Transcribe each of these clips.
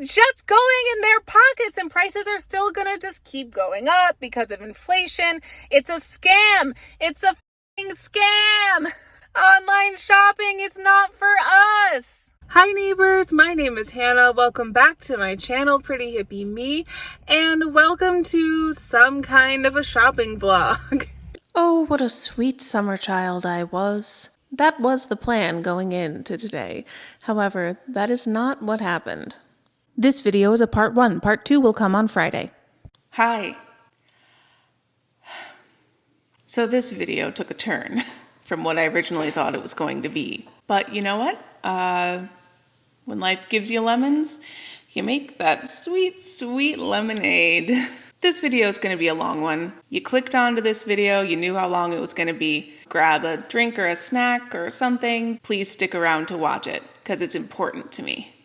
just going in their pockets, and prices are still gonna just keep going up because of inflation. It's a scam. It's a f***ing scam. Online shopping is not for us. Hi neighbors, my name is Hannah. Welcome back to my channel, Pretty Hippie Me, and welcome to some kind of a shopping vlog. Oh, what a sweet summer child I was. That was the plan going into today. However, that is not what happened. This video is a part 1. Part 2 will come on Friday. Hi. So this video took a turn from what I originally thought it was going to be. But you know what? When life gives you lemons, you make that sweet, sweet lemonade. This video is going to be a long one. You clicked onto this video, you knew how long it was going to be. Grab a drink or a snack or something. Please stick around to watch it, because it's important to me.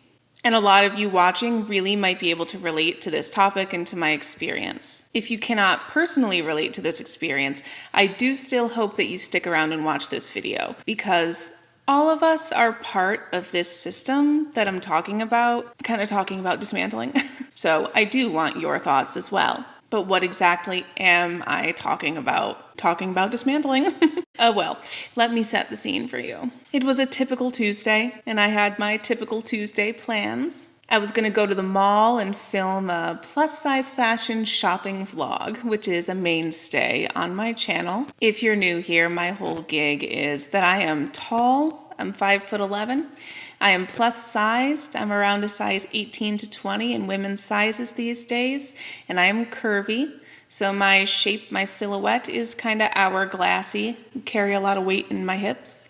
And a lot of you watching really might be able to relate to this topic and to my experience. If you cannot personally relate to this experience, I do still hope that you stick around and watch this video, because all of us are part of this system that I'm talking about, kind of talking about dismantling. So I do want your thoughts as well. But what exactly am I talking about? Talking about dismantling? Well, let me set the scene for you. It was a typical Tuesday, and I had my typical Tuesday plans. I was going to go to the mall and film a plus-size fashion shopping vlog, which is a mainstay on my channel. If you're new here, my whole gig is that I am tall. I'm 5'11". I am plus-sized. I'm around a size 18 to 20 in women's sizes these days, and I am curvy. So my shape, my silhouette is kind of hourglassy. I carry a lot of weight in my hips.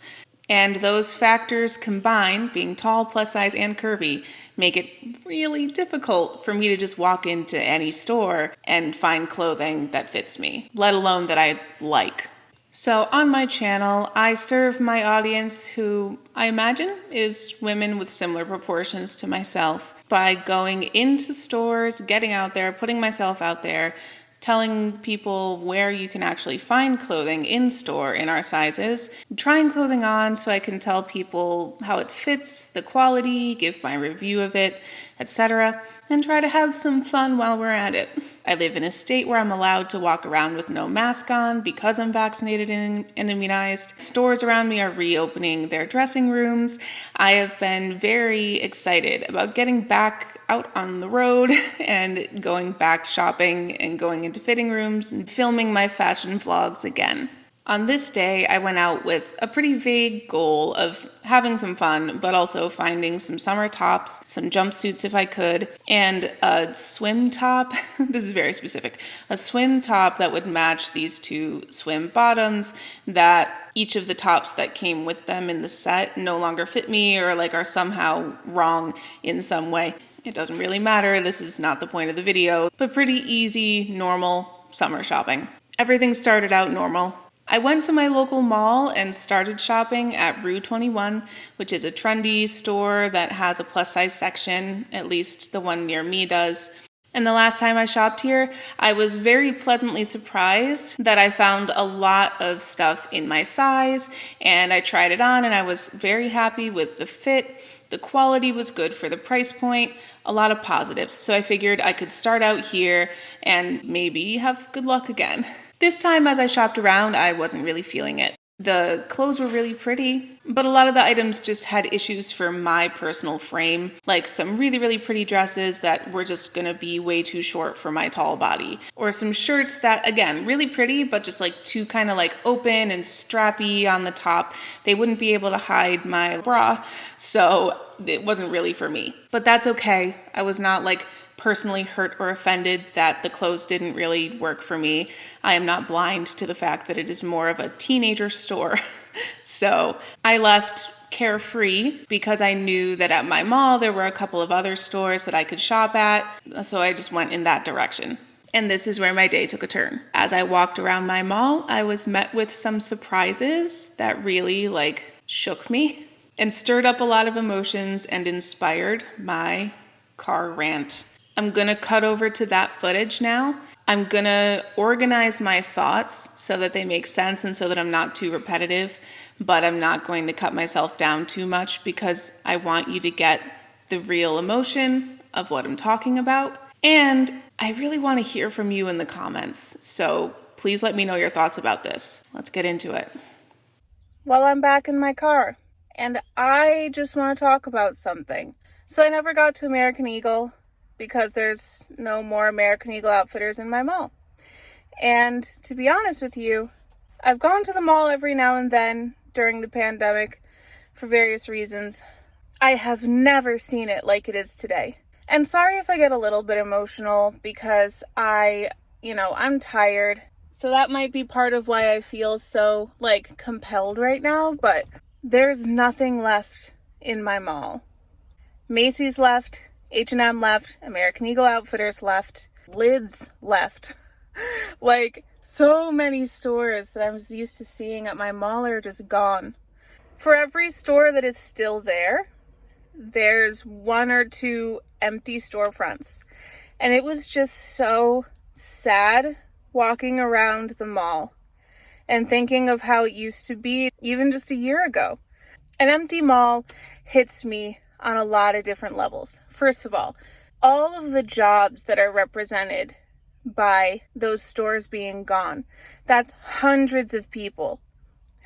And those factors combined, being tall, plus size, and curvy, make it really difficult for me to just walk into any store and find clothing that fits me, let alone that I like. So on my channel, I serve my audience, who I imagine is women with similar proportions to myself, by going into stores, getting out there, putting myself out there, telling people where you can actually find clothing in store in our sizes, trying clothing on so I can tell people how it fits, the quality, give my review of it, etc., and try to have some fun while we're at it. I live in a state where I'm allowed to walk around with no mask on because I'm vaccinated and immunized. Stores around me are reopening their dressing rooms. I have been very excited about getting back out on the road and going back shopping and going into fitting rooms and filming my fashion vlogs again. On this day, I went out with a pretty vague goal of having some fun, but also finding some summer tops, some jumpsuits if I could, and a swim top. This is very specific. A swim top that would match these two swim bottoms, that each of the tops that came with them in the set no longer fit me or are somehow wrong in some way. It doesn't really matter. This is not the point of the video, but pretty easy, normal summer shopping. Everything started out normal. I went to my local mall and started shopping at Rue 21, which is a trendy store that has a plus size section, at least the one near me does. And the last time I shopped here, I was very pleasantly surprised that I found a lot of stuff in my size, and I tried it on and I was very happy with the fit. The quality was good for the price point, a lot of positives. So I figured I could start out here and maybe have good luck again. This time, as I shopped around, I wasn't really feeling it. The clothes were really pretty, but a lot of the items just had issues for my personal frame, like some really, really pretty dresses that were just gonna be way too short for my tall body, or some shirts that, again, really pretty, but just too kind of open and strappy on the top. They wouldn't be able to hide my bra, so it wasn't really for me. But that's okay. I was not personally hurt or offended that the clothes didn't really work for me. I am not blind to the fact that it is more of a teenager store. So I left carefree because I knew that at my mall there were a couple of other stores that I could shop at. So I just went in that direction. And this is where my day took a turn. As I walked around my mall, I was met with some surprises that really shook me and stirred up a lot of emotions and inspired my car rant. I'm gonna cut over to that footage now. I'm gonna organize my thoughts so that they make sense and so that I'm not too repetitive, but I'm not going to cut myself down too much because I want you to get the real emotion of what I'm talking about. And I really want to hear from you in the comments. So please let me know your thoughts about this. Let's get into it. Well, I'm back in my car, and I just want to talk about something. So I never got to American Eagle because there's no more American Eagle outfitters in my mall. And to be honest with you, I've gone to the mall every now and then during the pandemic for various reasons. I have never seen it like it is today. And sorry if I get a little bit emotional because I'm tired. So that might be part of why I feel so, compelled right now. But there's nothing left in my mall. Macy's left, H&M left, American Eagle Outfitters left, Lids left. So many stores that I was used to seeing at my mall are just gone. For every store that is still there, there's one or two empty storefronts. And it was just so sad walking around the mall and thinking of how it used to be even just a year ago. An empty mall hits me on a lot of different levels. First of all of the jobs that are represented by those stores being gone, that's hundreds of people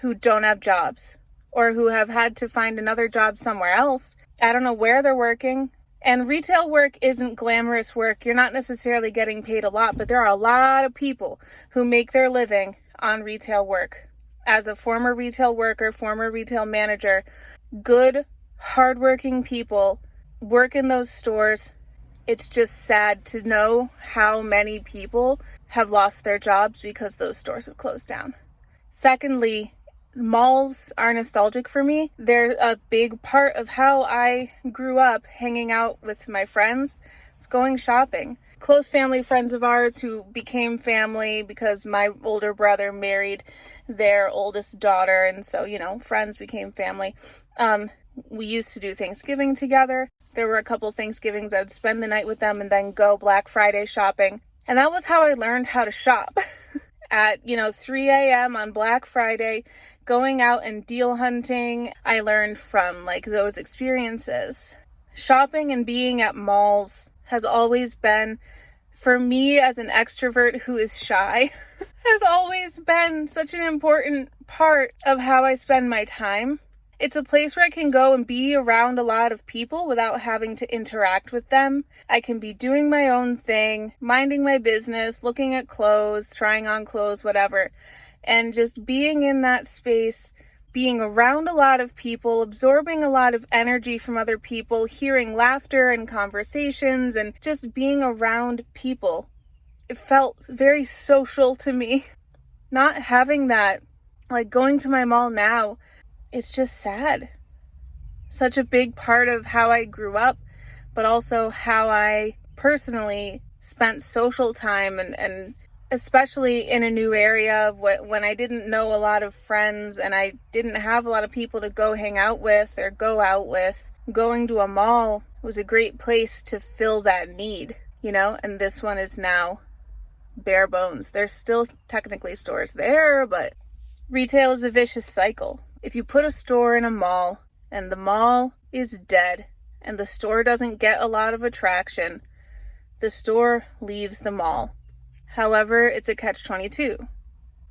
who don't have jobs or who have had to find another job somewhere else. I don't know where they're working. And retail work isn't glamorous work. You're not necessarily getting paid a lot, but there are a lot of people who make their living on retail work. As a former retail worker, former retail manager, good, hardworking people work in those stores. It's just sad to know how many people have lost their jobs because those stores have closed down. Secondly, malls are nostalgic for me. They're a big part of how I grew up hanging out with my friends. It's going shopping. Close family friends of ours who became family because my older brother married their oldest daughter. And so, friends became family. We used to do Thanksgiving together. There were a couple Thanksgivings I would spend the night with them and then go Black Friday shopping. And that was how I learned how to shop. At, 3 a.m. on Black Friday, going out and deal hunting. I learned from those experiences. Shopping and being at malls has always been, for me as an extrovert who is shy, has always been such an important part of how I spend my time. It's a place where I can go and be around a lot of people without having to interact with them. I can be doing my own thing, minding my business, looking at clothes, trying on clothes, whatever. And just being in that space, being around a lot of people, absorbing a lot of energy from other people, hearing laughter and conversations, and just being around people. It felt very social to me. Not having that, going to my mall now, it's just sad. Such a big part of how I grew up, but also how I personally spent social time and especially in a new area when I didn't know a lot of friends and I didn't have a lot of people to go hang out with or go out with. Going to a mall was a great place to fill that need, and this one is now bare bones. There's still technically stores there, but retail is a vicious cycle. If you put a store in a mall and the mall is dead and the store doesn't get a lot of attraction, the store leaves the mall. However, it's a catch-22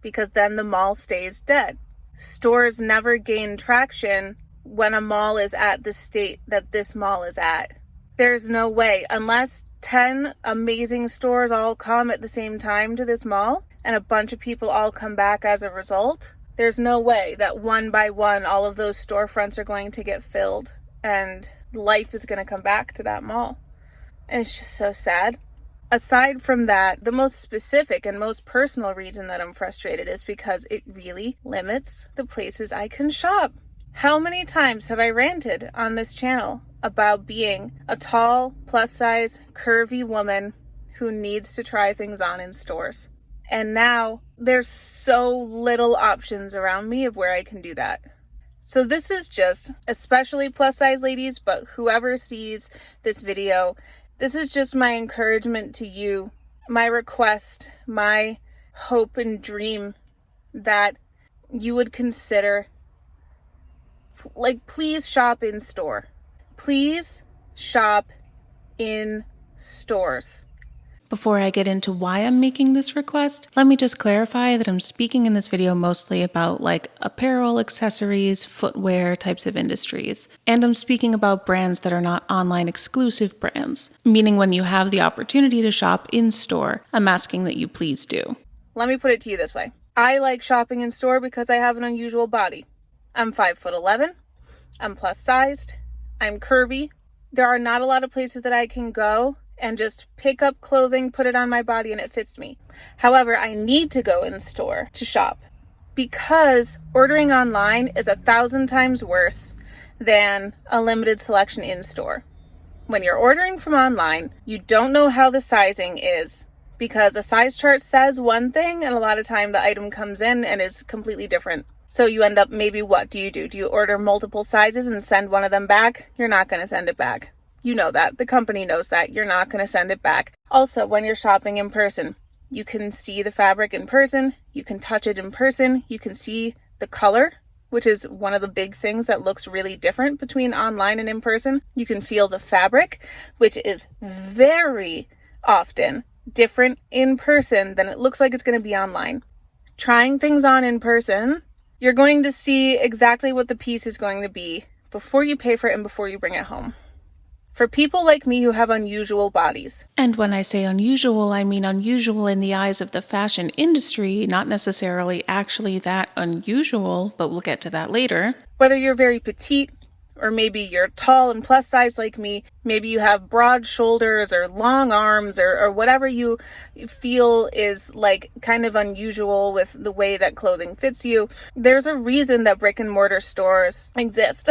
because then the mall stays dead. Stores never gain traction when a mall is at the state that this mall is at. There's no way, unless 10 amazing stores all come at the same time to this mall and a bunch of people all come back as a result, there's no way that one by one all of those storefronts are going to get filled and life is going to come back to that mall. And it's just so sad. Aside from that, the most specific and most personal reason that I'm frustrated is because it really limits the places I can shop. How many times have I ranted on this channel about being a tall, plus-size, curvy woman who needs to try things on in stores? And now there's so little options around me of where I can do that. So this is just, especially plus-size ladies, but whoever sees this video, this is just my encouragement to you, my request, my hope and dream that you would consider, please shop in store. Please shop in stores. Before I get into why I'm making this request, let me just clarify that I'm speaking in this video mostly about like apparel, accessories, footwear types of industries. And I'm speaking about brands that are not online exclusive brands, meaning when you have the opportunity to shop in store, I'm asking that you please do. Let me put it to you this way. I like shopping in store because I have an unusual body. I'm 5'11". I'm plus sized. I'm curvy. There are not a lot of places that I can go and just pick up clothing, put it on my body, and it fits me. However, I need to go in store to shop because ordering online is 1,000 times worse than a limited selection in store. When you're ordering from online, you don't know how the sizing is because a size chart says one thing and a lot of time the item comes in and is completely different. So you end up maybe what do? Do you order multiple sizes and send one of them back? You're not going to send it back. You know that. The company knows that. You're not going to send it back. Also, when you're shopping in person, you can see the fabric in person. You can touch it in person. You can see the color, which is one of the big things that looks really different between online and in person. You can feel the fabric, which is very often different in person than it looks like it's going to be online. Trying things on in person, you're going to see exactly what the piece is going to be before you pay for it and before you bring it home. For people like me who have unusual bodies. And when I say unusual, I mean unusual in the eyes of the fashion industry, not necessarily actually that unusual, but we'll get to that later. Whether you're very petite, or maybe you're tall and plus size like me, maybe you have broad shoulders or long arms or whatever you feel is like kind of unusual with the way that clothing fits you, there's a reason that brick and mortar stores exist.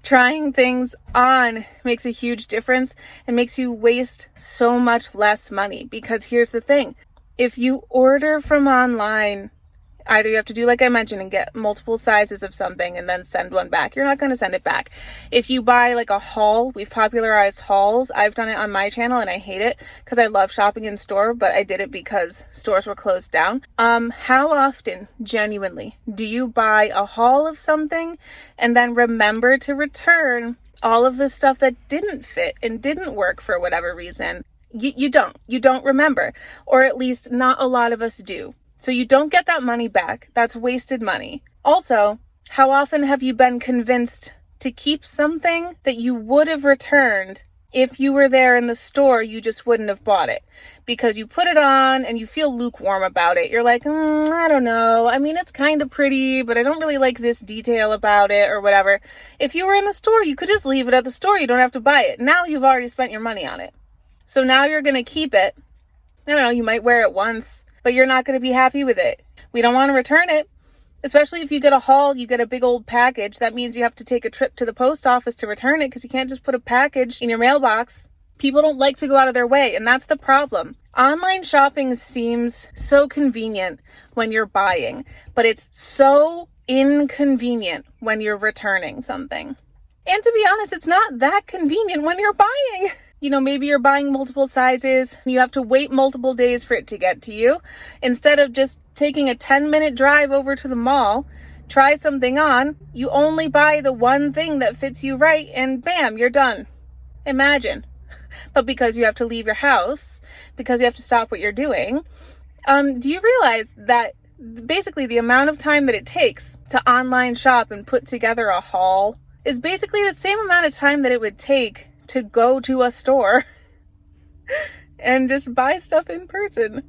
Trying things on makes a huge difference and makes you waste so much less money because here's the thing. If you order from online, either you have to do like I mentioned and get multiple sizes of something and then send one back. You're not going to send it back. If you buy like a haul, we've popularized hauls. I've done it on my channel and I hate it because I love shopping in store, but I did it because stores were closed down. How often, genuinely, do you buy a haul of something and then remember to return all of the stuff that didn't fit and didn't work for whatever reason? You don't remember, or at least not a lot of us do. So you don't get that money back. That's wasted money. Also, how often have you been convinced to keep something that you would have returned if you were there in the store? You just wouldn't have bought it because you put it on and you feel lukewarm about it. You're like, I don't know. I mean, it's kind of pretty, but I don't really like this detail about it or whatever. If you were in the store, you could just leave it at the store. You don't have to buy it. Now you've already spent your money on it. So now you're going to keep it. I don't know, you might wear it once, but you're not going to be happy with it. We don't want to return it, especially if you get a haul, you get a big old package. That means you have to take a trip to the post office to return it because you can't just put a package in your mailbox. People don't like to go out of their way, and that's the problem. Online shopping seems so convenient when you're buying, but it's so inconvenient when you're returning something. And to be honest, it's not that convenient when you're buying. You know, maybe you're buying multiple sizes. You have to wait multiple days for it to get to you. Instead of just taking a 10-minute drive over to the mall, try something on, you only buy the one thing that fits you right and bam, you're done. Imagine. But because you have to leave your house, because you have to stop what you're doing, do you realize that basically the amount of time that it takes to online shop and put together a haul is basically the same amount of time that it would take to go to a store and just buy stuff in person.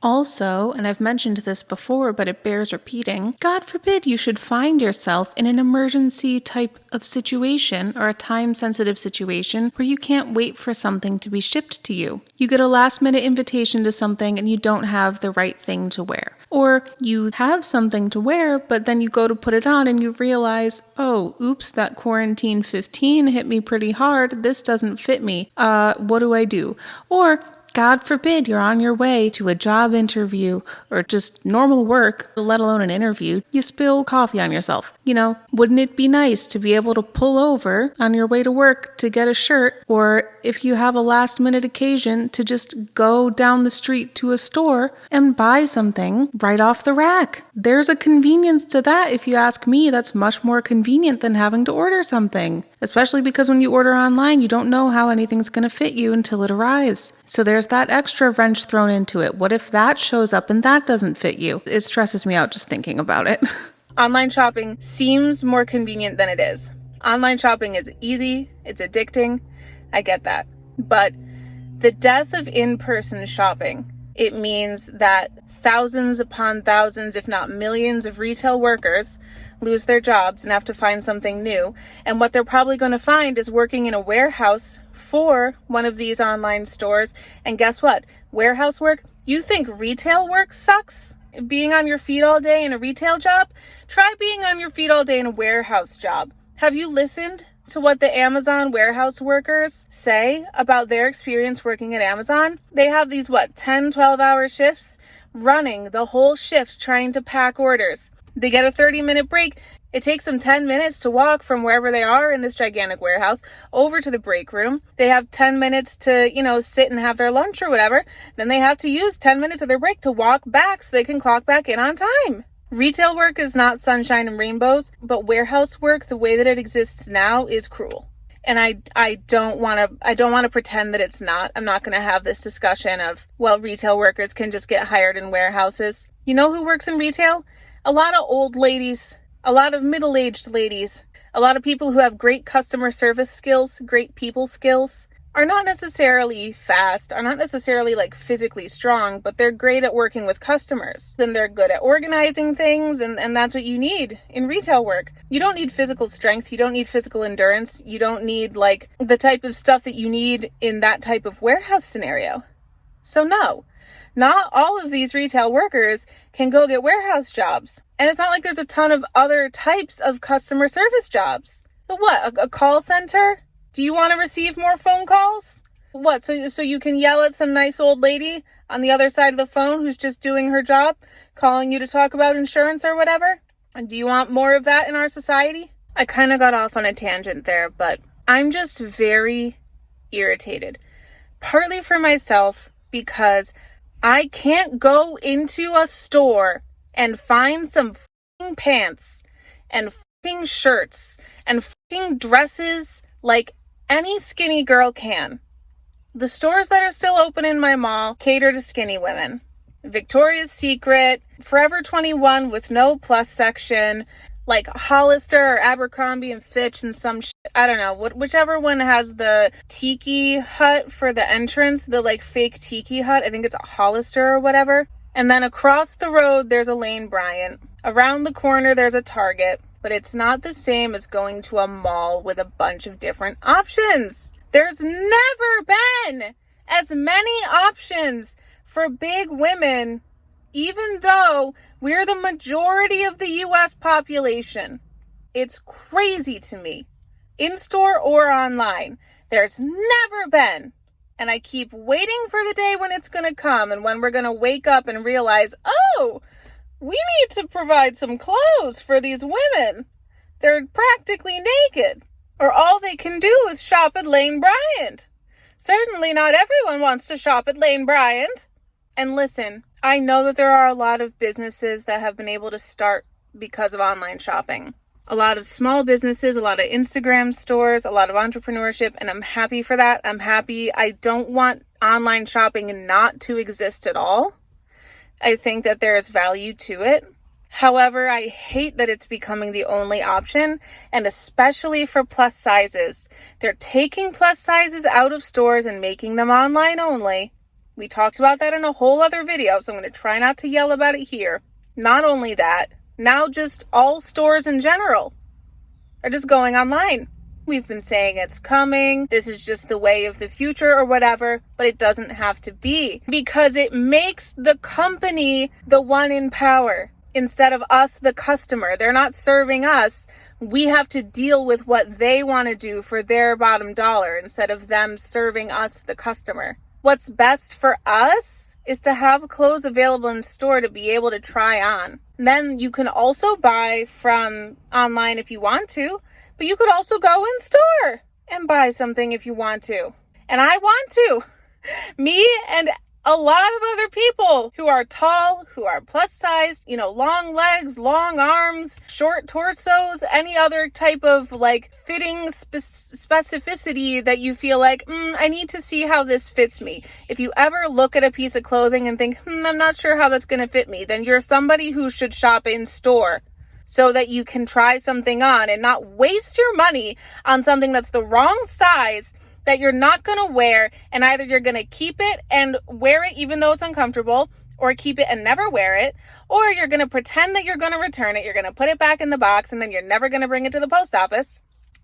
Also, and I've mentioned this before, but it bears repeating, God forbid you should find yourself in an emergency type of situation or a time-sensitive situation where you can't wait for something to be shipped to you. You get a last-minute invitation to something and you don't have the right thing to wear. Or you have something to wear, but then you go to put it on and you realize, oh, oops, that quarantine 15 hit me pretty hard. This doesn't fit me. What do I do? Or God forbid you're on your way to a job interview or just normal work, let alone an interview, you spill coffee on yourself. Wouldn't it be nice to be able to pull over on your way to work to get a shirt, or if you have a last minute occasion to just go down the street to a store and buy something right off the rack? There's a convenience to that. If you ask me, that's much more convenient than having to order something, especially because when you order online, you don't know how anything's going to fit you until it arrives. So there's that extra wrench thrown into it. What if that shows up and that doesn't fit you? It stresses me out just thinking about it. Online shopping seems more convenient than it is. Online shopping is easy, it's addicting, I get that. But the death of in-person shopping, it means that thousands upon thousands, if not millions of retail workers lose their jobs and have to find something new. And what they're probably going to find is working in a warehouse for one of these online stores. And guess what? Warehouse work? You think retail work sucks? Being on your feet all day in a retail job? Try being on your feet all day in a warehouse job. Have you listened to what the Amazon warehouse workers say about their experience working at Amazon? They have these, 10, 12-hour shifts, running the whole shift trying to pack orders. They get a 30-minute break. It takes them 10 minutes to walk from wherever they are in this gigantic warehouse over to the break room. They have 10 minutes to, sit and have their lunch or whatever. Then they have to use 10 minutes of their break to walk back so they can clock back in on time. Retail work is not sunshine and rainbows, but warehouse work, the way that it exists now, is cruel. And I don't want to pretend that it's not. I'm not going to have this discussion of, retail workers can just get hired in warehouses. You know who works in retail? A lot of old ladies, a lot of middle-aged ladies, a lot of people who have great customer service skills, great people skills, are not necessarily fast, are not necessarily physically strong, but they're great at working with customers. And they're good at organizing things, and that's what you need in retail work. You don't need physical strength, you don't need physical endurance, you don't need the type of stuff that you need in that type of warehouse scenario. So no. Not all of these retail workers can go get warehouse jobs. And it's not like there's a ton of other types of customer service jobs. A call center? Do you want to receive more phone calls? So you can yell at some nice old lady on the other side of the phone who's just doing her job, calling you to talk about insurance or whatever? And do you want more of that in our society? I kind of got off on a tangent there, but I'm just very irritated. Partly for myself, because I can't go into a store and find some f***ing pants and f***ing shirts and f***ing dresses like any skinny girl can. The stores that are still open in my mall cater to skinny women. Victoria's Secret, Forever 21 with no plus section, Hollister or Abercrombie and Fitch and some shit. I don't know, whichever one has the tiki hut for the entrance, the fake tiki hut. I think it's a Hollister or whatever. And then across the road, there's a Lane Bryant. Around the corner, there's a Target. But it's not the same as going to a mall with a bunch of different options. There's never been as many options for big women, even though we're the majority of the U.S. population. It's crazy to me. In-store or online, there's never been. And I keep waiting for the day when it's going to come and when we're going to wake up and realize, we need to provide some clothes for these women. They're practically naked. Or all they can do is shop at Lane Bryant. Certainly not everyone wants to shop at Lane Bryant. And listen, I know that there are a lot of businesses that have been able to start because of online shopping. A lot of small businesses, a lot of Instagram stores, a lot of entrepreneurship, and I'm happy for that. I'm happy. I don't want online shopping not to exist at all. I think that there is value to it. However, I hate that it's becoming the only option, and especially for plus sizes. They're taking plus sizes out of stores and making them online only. We talked about that in a whole other video, so I'm going to try not to yell about it here. Not only that, now just all stores in general are just going online. We've been saying it's coming, this is just the way of the future or whatever, but it doesn't have to be, because it makes the company the one in power instead of us, the customer. They're not serving us. We have to deal with what they want to do for their bottom dollar instead of them serving us, the customer. What's best for us is to have clothes available in store to be able to try on. Then you can also buy from online if you want to, but you could also go in store and buy something if you want to. And I want to. Me and a lot of other people who are tall, who are plus sized, long legs, long arms, short torsos, any other type of fitting specificity that you feel like, I need to see how this fits me. If you ever look at a piece of clothing and think, I'm not sure how that's going to fit me, then you're somebody who should shop in store so that you can try something on and not waste your money on something that's the wrong size that you're not going to wear, and either you're going to keep it and wear it even though it's uncomfortable, or keep it and never wear it, or you're going to pretend that you're going to return it, you're going to put it back in the box, and then you're never going to bring it to the post office.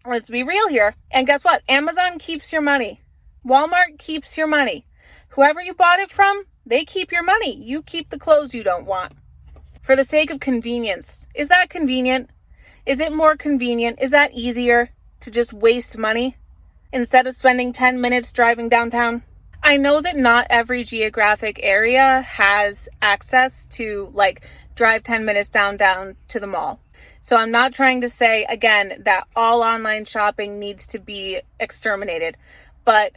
Let's be real here. And guess what? Amazon keeps your money. Walmart keeps your money. Whoever you bought it from, they keep your money. You keep the clothes you don't want. For the sake of convenience. Is that convenient? Is it more convenient? Is that easier to just waste money instead of spending 10 minutes driving downtown? I know that not every geographic area has access to drive 10 minutes down to the mall. So I'm not trying to say, again, that all online shopping needs to be exterminated, but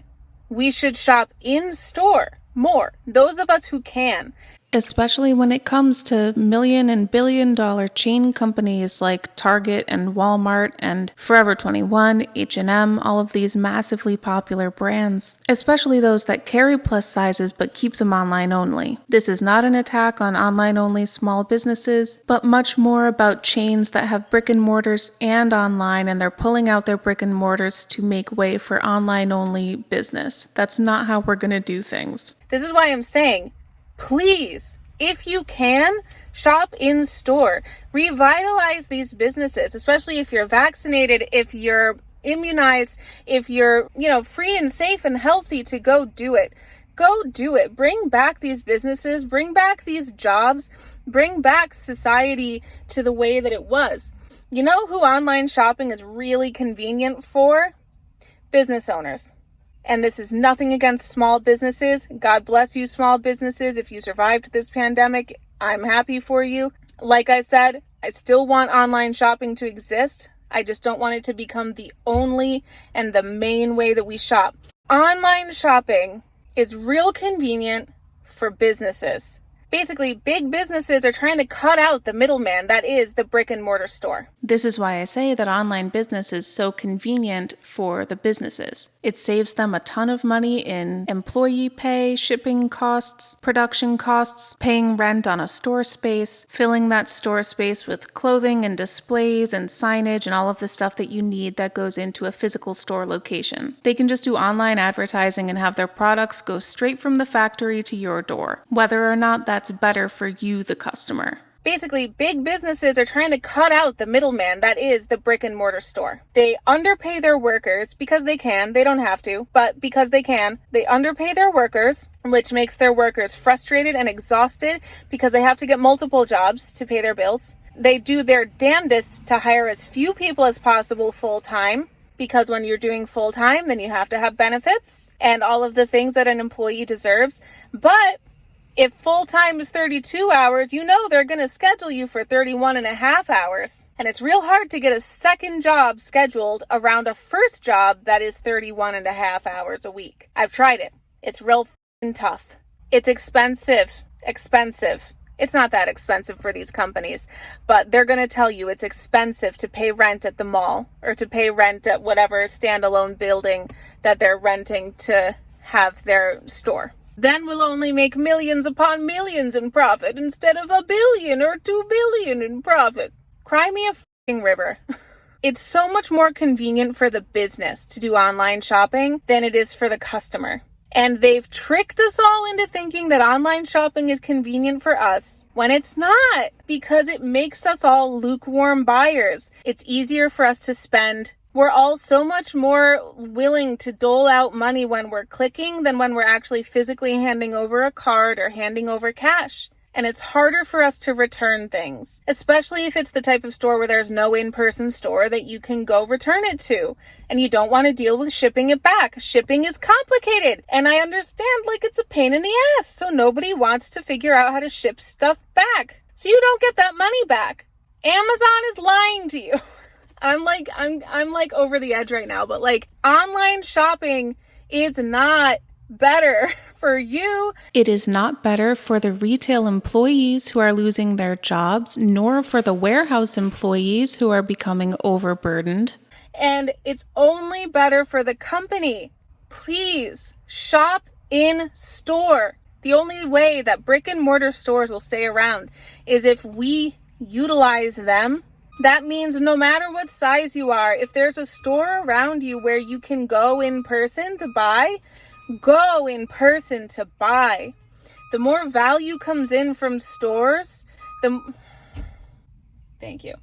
we should shop in store more. Those of us who can. Especially when it comes to million and billion dollar chain companies like Target and Walmart and Forever 21, H&M, all of these massively popular brands, especially those that carry plus sizes but keep them online only. This is not an attack on online only small businesses, but much more about chains that have brick and mortars and online, and they're pulling out their brick and mortars to make way for online only business. That's not how we're going to do things. This is why I'm saying, please, if you can, shop in store. Revitalize these businesses, especially if you're vaccinated, if you're immunized, if you're, free and safe and healthy to go do it. Go do it. Bring back these businesses, bring back these jobs, bring back society to the way that it was. You know who online shopping is really convenient for? Business owners. And this is nothing against small businesses. God bless you, small businesses. If you survived this pandemic, I'm happy for you. Like I said, I still want online shopping to exist. I just don't want it to become the only and the main way that we shop. Online shopping is real convenient for businesses. Basically, big businesses are trying to cut out the middleman that is the brick and mortar store. This is why I say that online business is so convenient for the businesses. It saves them a ton of money in employee pay, shipping costs, production costs, paying rent on a store space, filling that store space with clothing and displays and signage and all of the stuff that you need that goes into a physical store location. They can just do online advertising and have their products go straight from the factory to your door, whether or not that's better for you, the customer. Basically, big businesses are trying to cut out the middleman that is the brick and mortar store. They underpay their workers because they can. They don't have to, but because they can. They underpay their workers, which makes their workers frustrated and exhausted because they have to get multiple jobs to pay their bills. They do their damnedest to hire as few people as possible full-time, because when you're doing full-time, then you have to have benefits and all of the things that an employee deserves. But if full-time is 32 hours, they're going to schedule you for 31 and a half hours. And it's real hard to get a second job scheduled around a first job that is 31 and a half hours a week. I've tried it. It's real tough. It's expensive. It's not that expensive for these companies, but they're going to tell you it's expensive to pay rent at the mall or to pay rent at whatever standalone building that they're renting to have their store. Then we'll only make millions upon millions in profit instead of $1 billion or $2 billion in profit. Cry me a f***ing river. It's so much more convenient for the business to do online shopping than it is for the customer. And they've tricked us all into thinking that online shopping is convenient for us when it's not, because it makes us all lukewarm buyers. It's easier for us to spend. We're all so much more willing to dole out money when we're clicking than when we're actually physically handing over a card or handing over cash. and it's harder for us to return things, especially if it's the type of store where there's no in-person store that you can go return it to, and you don't want to deal with shipping it back. Shipping is complicated, and I understand, like, it's a pain in the ass, so nobody wants to figure out how to ship stuff back, so you don't get that money back. Amazon is lying to you. I'm like over the edge right now, but like, online shopping is not better for you. It is not better for the retail employees who are losing their jobs, nor for the warehouse employees who are becoming overburdened. And it's only better for the company. Please shop in store. The only way that brick and mortar stores will stay around is if we utilize them. That means no matter what size you are, if there's a store around you where you can go in person to buy, go in person to buy. The more value comes in from stores, thank you.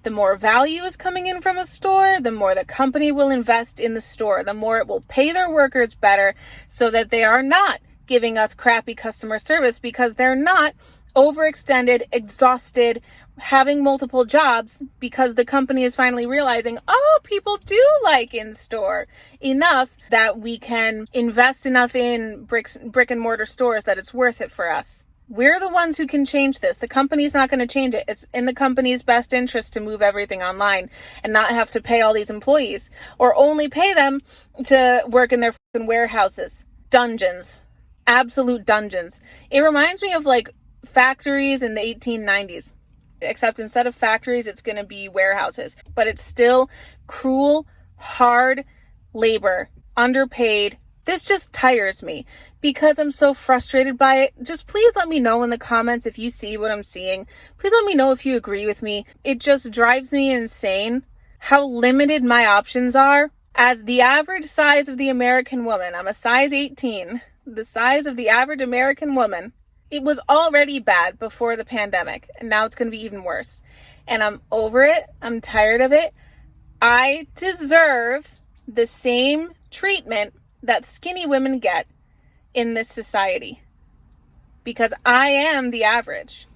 The more value is coming in from a store, the more the company will invest in the store, the more it will pay their workers better so that they are not giving us crappy customer service because they're not overextended, exhausted, having multiple jobs because the company is finally realizing, oh, people do like in-store enough that we can invest enough in brick and mortar stores that it's worth it for us. We're the ones who can change this. The company's not going to change it. It's in the company's best interest to move everything online and not have to pay all these employees or only pay them to work in their fucking warehouses. Dungeons. Absolute dungeons. It reminds me of like factories in the 1890s, except instead of factories, it's going to be warehouses, but it's still cruel, hard labor, underpaid. This just tires me because I'm so frustrated by it. Just please let me know in the comments if you see what I'm seeing. Please let me know if you agree with me. It just drives me insane how limited my options are. As the average size of the American woman, I'm a size 18, the size of the average American woman. It was already bad before the pandemic, and now it's going to be even worse. And I'm over it. I'm tired of it. I deserve the same treatment that skinny women get in this society because I am the average.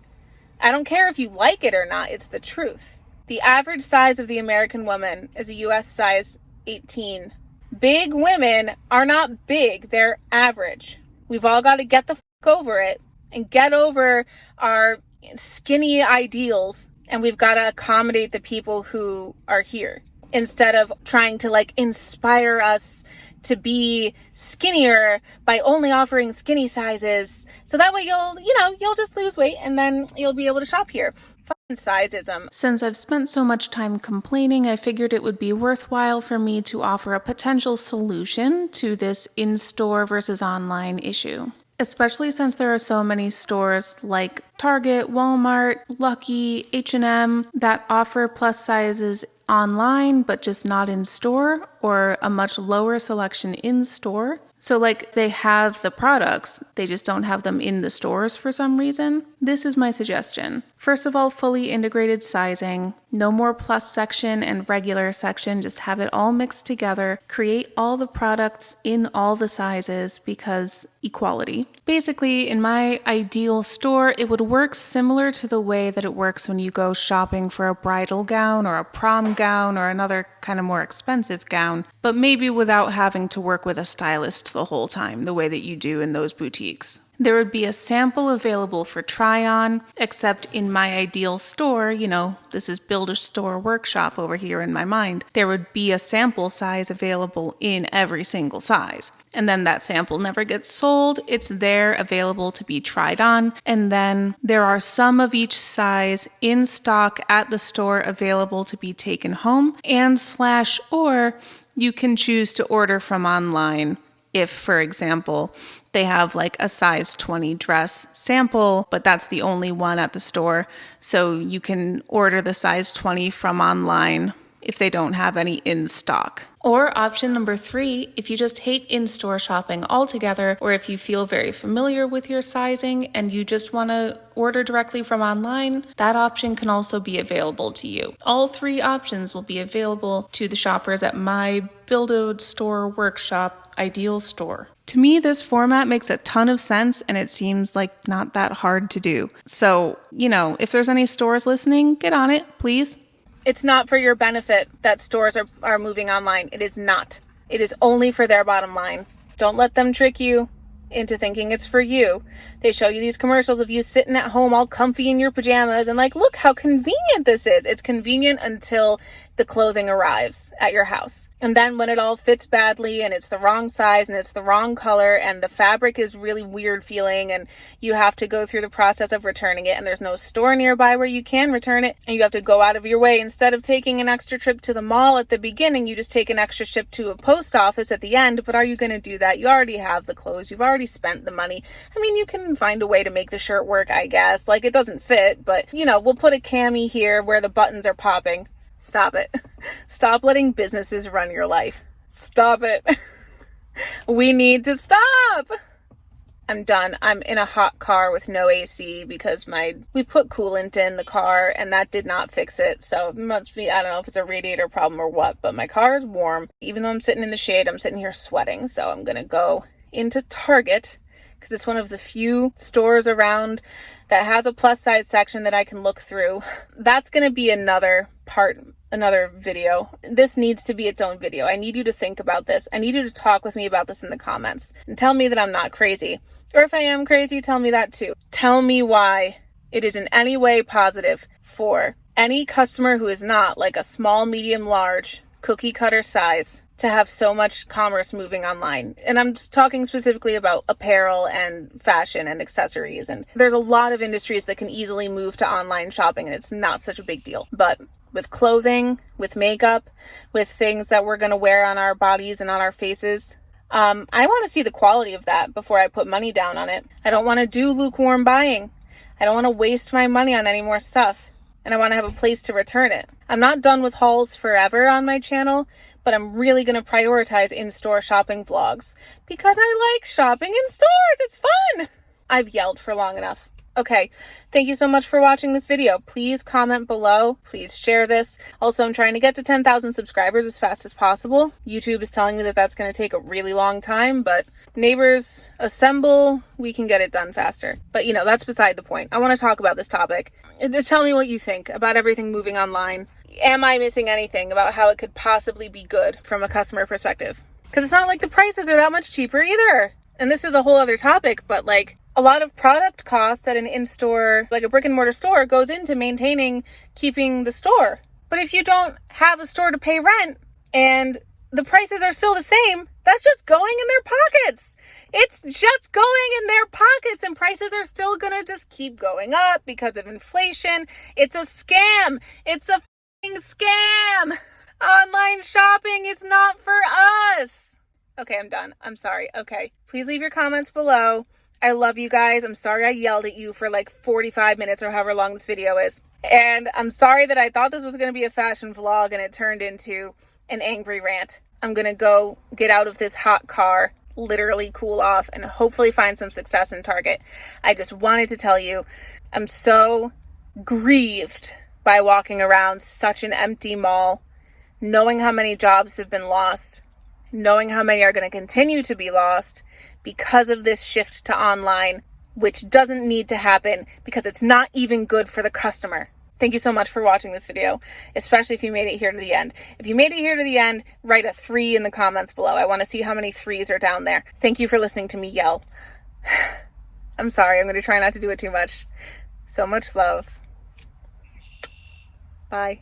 I don't care if you like it or not. It's the truth. The average size of the American woman is a US size 18. Big women are not big. They're average. We've all got to get the over it and get over our skinny ideals, and we've got to accommodate the people who are here instead of trying to like inspire us to be skinnier by only offering skinny sizes. So that way you'll just lose weight and then you'll be able to shop here. Fucking sizeism. Since I've spent so much time complaining, I figured it would be worthwhile for me to offer a potential solution to this in-store versus online issue. Especially since there are so many stores like Target, Walmart, Lucky, H&M that offer plus sizes online but just not in store, or a much lower selection in store. So like they have the products, they just don't have them in the stores for some reason. This is my suggestion. First of all, fully integrated sizing. No more plus section and regular section, just have it all mixed together. Create all the products in all the sizes because equality. Basically, in my ideal store, it would work similar to the way that it works when you go shopping for a bridal gown or a prom gown or another kind of more expensive gown, but maybe without having to work with a stylist the whole time, the way that you do in those boutiques. There would be a sample available for try on, except in my ideal store, this is build a store workshop over here in my mind, there would be a sample size available in every single size. And then that sample never gets sold. It's there available to be tried on. And then there are some of each size in stock at the store available to be taken home or you can choose to order from online. If, for example, they have like a size 20 dress sample, but that's the only one at the store. So you can order the size 20 from online if they don't have any in stock. Or option number 3, if you just hate in-store shopping altogether, or if you feel very familiar with your sizing and you just want to order directly from online, that option can also be available to you. All 3 options will be available to the shoppers at my Build a Store Workshop ideal store. To me, this format makes a ton of sense and it seems like not that hard to do. So, if there's any stores listening, get on it, please. It's not for your benefit that stores are moving online. It is not. It is only for their bottom line. Don't let them trick you into thinking it's for you. They show you these commercials of you sitting at home all comfy in your pajamas and like, look how convenient this is. It's convenient until the clothing arrives at your house. And then when it all fits badly and it's the wrong size and it's the wrong color and the fabric is really weird feeling and you have to go through the process of returning it and there's no store nearby where you can return it and you have to go out of your way. Instead of taking an extra trip to the mall at the beginning, you just take an extra trip to a post office at the end. But are you going to do that? You already have the clothes. You've already spent the money. I mean, you can find a way to make the shirt work, I guess. Like, it doesn't fit, but we'll put a cami here where the buttons are popping. Stop it. Stop letting businesses run your life. Stop it. We need to stop. I'm done. I'm in a hot car with no AC because we put coolant in the car and that did not fix it. So it must be, I don't know if it's a radiator problem or what, but my car is warm. Even though I'm sitting in the shade, I'm sitting here sweating. So I'm going to go into Target because it's one of the few stores around that has a plus size section that I can look through. That's going to be another video. This needs to be its own video. I need you to think about this. I need you to talk with me about this in the comments and tell me that I'm not crazy. Or if I am crazy, tell me that too. Tell me why it is in any way positive for any customer who is not like a small, medium, large cookie cutter size to have so much commerce moving online. And I'm just talking specifically about apparel and fashion and accessories. And there's a lot of industries that can easily move to online shopping and it's not such a big deal. But with clothing, with makeup, with things that we're going to wear on our bodies and on our faces, I want to see the quality of that before I put money down on it. I don't want to do lukewarm buying. I don't want to waste my money on any more stuff. And I want to have a place to return it. I'm not done with hauls forever on my channel, but I'm really going to prioritize in-store shopping vlogs because I like shopping in stores. It's fun. I've yelled for long enough. Okay, thank you so much for watching this video. Please comment below. Please share this. Also, I'm trying to get to 10,000 subscribers as fast as possible. YouTube is telling me that that's going to take a really long time, but neighbors assemble, we can get it done faster. But that's beside the point. I want to talk about this topic. Tell me what you think about everything moving online. Am I missing anything about how it could possibly be good from a customer perspective? Because it's not like the prices are that much cheaper either. And this is a whole other topic, but a lot of product costs at an in-store, like a brick and mortar store, goes into keeping the store. But if you don't have a store to pay rent and the prices are still the same, that's just going in their pockets. It's just going in their pockets and prices are still going to just keep going up because of inflation. It's a scam. It's a scam. Online shopping is not for us. Okay, I'm done. I'm sorry. Okay, please leave your comments below. I love you guys. I'm sorry I yelled at you for 45 minutes or however long this video is. And I'm sorry that I thought this was going to be a fashion vlog and it turned into an angry rant. I'm going to go get out of this hot car, literally cool off, and hopefully find some success in Target. I just wanted to tell you, I'm so grieved by walking around such an empty mall, knowing how many jobs have been lost, knowing how many are going to continue to be lost because of this shift to online, which doesn't need to happen because it's not even good for the customer. Thank you so much for watching this video, especially if you made it here to the end. If you made it here to the end, write a 3 in the comments below. I want to see how many 3s are down there. Thank you for listening to me yell. I'm sorry, I'm going to try not to do it too much. So much love. Bye.